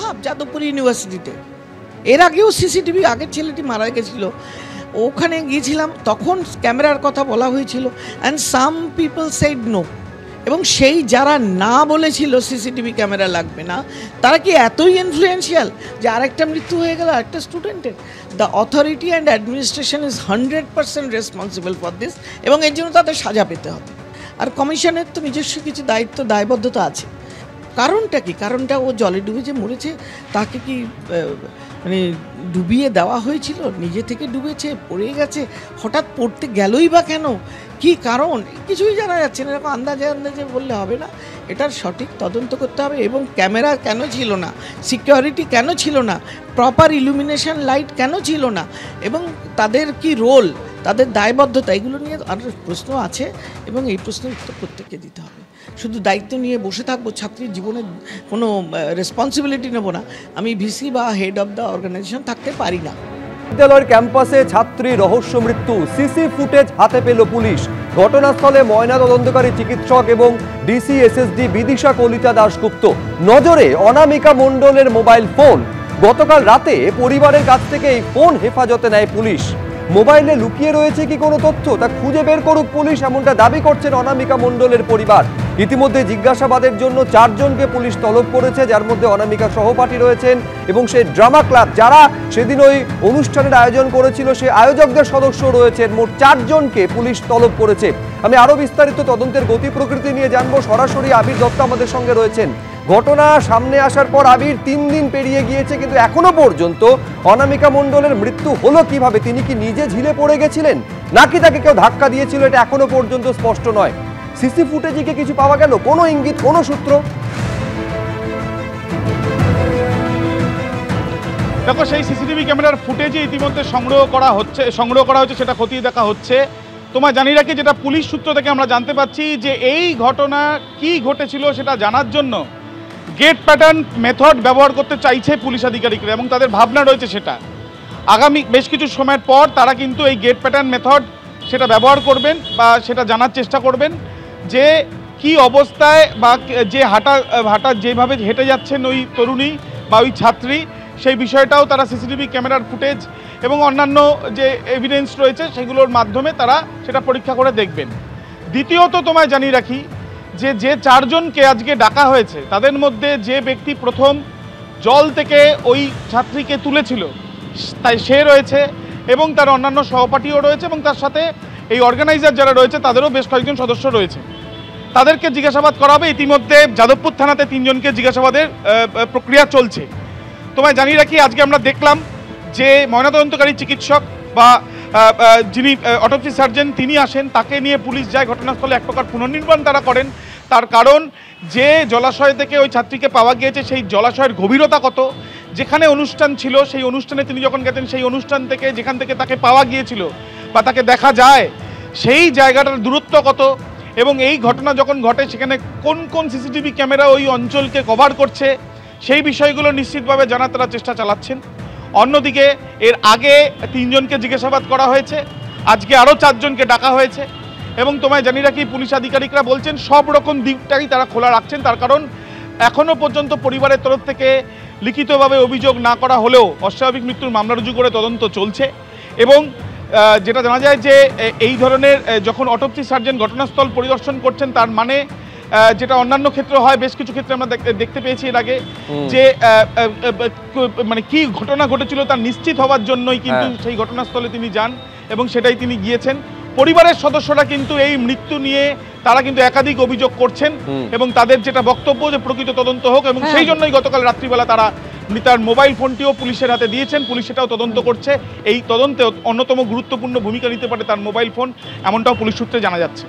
ভাব যাদবপুর ইউনিভার্সিটিতে এর আগেও সিসিটিভি, আগের ছেলেটি মারা গেছিল, ওখানে গিয়েছিলাম, তখন ক্যামেরার কথা বলা হয়েছিল, and some people said no. এবং সেই যারা না বলেছিল সিসিটিভি ক্যামেরা লাগবে না, তারা কি এতই ইনফ্লুয়েন্সিয়াল যে আরেকটা মৃত্যু হয়ে গেল একটা স্টুডেন্টের? The authority and administration is 100% responsible for this, এবং এর জন্য তাদের সাজা পেতে হবে। আর কমিশনের তো নিজস্ব কিছু দায়বদ্ধতা আছে। কারণটা কি? কারণটা ও জলে ডুবে যে মরেছে, তাকে কি মানে ডুবিয়ে দেওয়া হয়েছিল? নিজে থেকে ডুবেছে, পড়ে গেছে, হঠাৎ পড়তে গেলই বা কেন? কি কারণ? কিছুই জানা যাচ্ছে না। এরকম আন্দাজে বললে হবে না, এটার সঠিক তদন্ত করতে হবে। এবং ক্যামেরা কেন ছিল না, সিকিউরিটি কেন ছিল না, প্রপার ইলুমিনেশন লাইট কেন ছিল না, এবং তাদের কি রোল, তাদের দায়বদ্ধতা, এগুলো নিয়ে আরও প্রশ্ন আছে, এবং এই প্রশ্নের উত্তর প্রত্যেককে দিতে হবে। শুধু দায়িত্ব নিয়ে বসে থাকবো, ছাত্রীর জীবনে কোনো রেসপন্সিবিলিটি নেব না, আমি ভিসি বা হেড অফ দ্য অর্গানাইজেশন থাকতে পারি না। বিদ্যালয়ের ক্যাম্পাসে ছাত্রী রহস্য মৃত্যু, সিসি ফুটেজ হাতে পেল পুলিশ। ঘটনাস্থলে ময়নাতদন্তকারী চিকিৎসক এবং ডিসি এসএসডি বিদিশা কলিতা দাশগুপ্ত। নজরে অনামিকা মণ্ডলের মোবাইল ফোন। গতকাল রাতে পরিবারের কাছ থেকে এই ফোন হেফাজতে নেয় পুলিশ। মোবাইলে লুকিয়ে রয়েছে কি কোনো তথ্য, তা খুঁজে বের করুক পুলিশ, এমনটা দাবি করছেন অনামিকা মণ্ডলের পরিবার। ইতিমধ্যে জিজ্ঞাসাবাদের জন্য 4 জনকে পুলিশ তলব করেছে, যার মধ্যে অনামিকা সহপাঠী রয়েছেন এবং সেই ড্রামা ক্লাব যারা সেদিন ওই অনুষ্ঠানের আয়োজন করেছিল সেই আয়োজকদের সদস্য রয়েছেন। মোট 4 জনকে পুলিশ তলব করেছে। আমি আরো বিস্তারিত তদন্তের গতি প্রকৃতি নিয়ে জানবো। সরাসরি আবির দত্ত আমাদের সঙ্গে রয়েছেন। ঘটনা সামনে আসার পর আবির 3 দিন পেরিয়ে গিয়েছে, কিন্তু এখনো পর্যন্ত অনামিকা মণ্ডলের মৃত্যু হলো কিভাবে? তিনি কি নিজে ঝিলে পড়ে গেছিলেন, নাকি তাকে কেউ ধাক্কা দিয়েছিল, এটা এখনো পর্যন্ত স্পষ্ট নয়। সিসি ফুটেজে কি কিছু পাওয়া গেল, কোনো ইঙ্গিত, কোনো সূত্র? দেখো, সেই সিসিটিভি ক্যামেরার ফুটেজে ইতিমধ্যে সংগ্রহ করা হচ্ছে, সেটা খতিয়ে দেখা হচ্ছে। তোমায় জানিয়ে রাখি, যেটা পুলিশ সূত্র থেকে আমরা জানতে পাচ্ছি যে এই ঘটনা কি ঘটেছিল সেটা জানার জন্য গেট প্যাটার্ন মেথড ব্যবহার করতে চাইছে পুলিশ আধিকারিকরা, এবং তাদের ভাবনা রয়েছে সেটা আগামী বেশ কিছু সময়ের পর তারা কিন্তু এই গেট প্যাটার্ন মেথড সেটা ব্যবহার করবেন বা সেটা জানার চেষ্টা করবেন যে কি অবস্থায় বা যে হাঁটা যেভাবে হেঁটে যাচ্ছেন ওই তরুণী বা ওই ছাত্রী, সেই বিষয়টাও তারা সিসিটিভি ক্যামেরার ফুটেজ এবং অন্যান্য যে এভিডেন্স রয়েছে সেগুলোর মাধ্যমে তারা সেটা পরীক্ষা করে দেখবেন। দ্বিতীয়ত তোমায় জানিয়ে রাখি যে 4 জনকে আজকে ডাকা হয়েছে, তাদের মধ্যে যে ব্যক্তি প্রথম জল থেকে ওই ছাত্রীকে তুলেছিল তাই সে রয়েছে, এবং তার অন্যান্য সহপাঠীও রয়েছে, এবং তার সাথে এই অর্গানাইজার যারা রয়েছে তাদেরও বেশ কয়েকজন সদস্য রয়েছে। তাদেরকে জিজ্ঞাসাবাদ করা হবে। ইতিমধ্যে যাদবপুর থানাতে 3 জনকে জিজ্ঞাসাবাদের প্রক্রিয়া চলছে। তোমায় জানিয়ে রাখি, আজকে আমরা দেখলাম যে ময়নাতদন্তকারী চিকিৎসক বা যিনি অটোপসি সার্জন তিনি আসেন, তাকে নিয়ে পুলিশ যায় ঘটনাস্থলে। এক প্রকার পুনর্নির্মাণ তারা করেন। তার কারণ যে জলাশয় থেকে ওই ছাত্রীকে পাওয়া গিয়েছে সেই জলাশয়ের গভীরতা কত, যেখানে অনুষ্ঠান ছিল সেই অনুষ্ঠানে তিনি যখন গেছেন সেই অনুষ্ঠান থেকে যেখান থেকে তাকে পাওয়া গিয়েছিল বা তাকে দেখা যায় সেই জায়গাটার দূরত্ব কত, এবং এই ঘটনা যখন ঘটে সেখানে কোন কোন সিসিটিভি ক্যামেরা ওই অঞ্চলকে কভার করছে, সেই বিষয়গুলো নিশ্চিতভাবে জানার তারা চেষ্টা চালাচ্ছেন। অন্যদিকে এর আগে 3 জনকে জিজ্ঞাসাবাদ করা হয়েছে, আজকে আরও 4 জনকে ডাকা হয়েছে, এবং তোমায় জানিয়ে রাখি পুলিশ আধিকারিকরা বলছেন সব রকম দিকটাই তারা খোলা রাখছেন। তার কারণ এখনও পর্যন্ত পরিবারের তরফ থেকে লিখিতভাবে অভিযোগ না করা হলেও অস্বাভাবিক মৃত্যুর মামলা রুজু করে তদন্ত চলছে। এবং যেটা জানা যায় যে এই ধরনের যখন অটোপসি সার্জন ঘটনাস্থল পরিদর্শন করছেন, তার মানে যেটা অন্যান্য ক্ষেত্রে হয়, বেশ কিছু ক্ষেত্রে আমরা দেখতে পেয়েছি এর আগে যে মানে কি ঘটনা ঘটেছিল তার নিশ্চিত হওয়ার জন্যই কিন্তু সেই ঘটনাস্থলে তিনি যান এবং সেটাই তিনি গিয়েছেন। পরিবারের সদস্যরা কিন্তু এই মৃত্যু নিয়ে তারা কিন্তু একাধিক অভিযোগ করছেন, এবং তাদের যেটা বক্তব্য যে প্রকৃত তদন্ত হোক, এবং সেই জন্যই গতকাল রাত্রিবেলা তারা মৃতার মোবাইল ফোনটিও পুলিশের হাতে দিয়েছেন। পুলিশ সেটাও তদন্ত করছে। এই তদন্তে অন্যতম গুরুত্বপূর্ণ ভূমিকা নিতে পারে তার মোবাইল ফোন, এমনটাও পুলিশ সূত্রে জানা যাচ্ছে।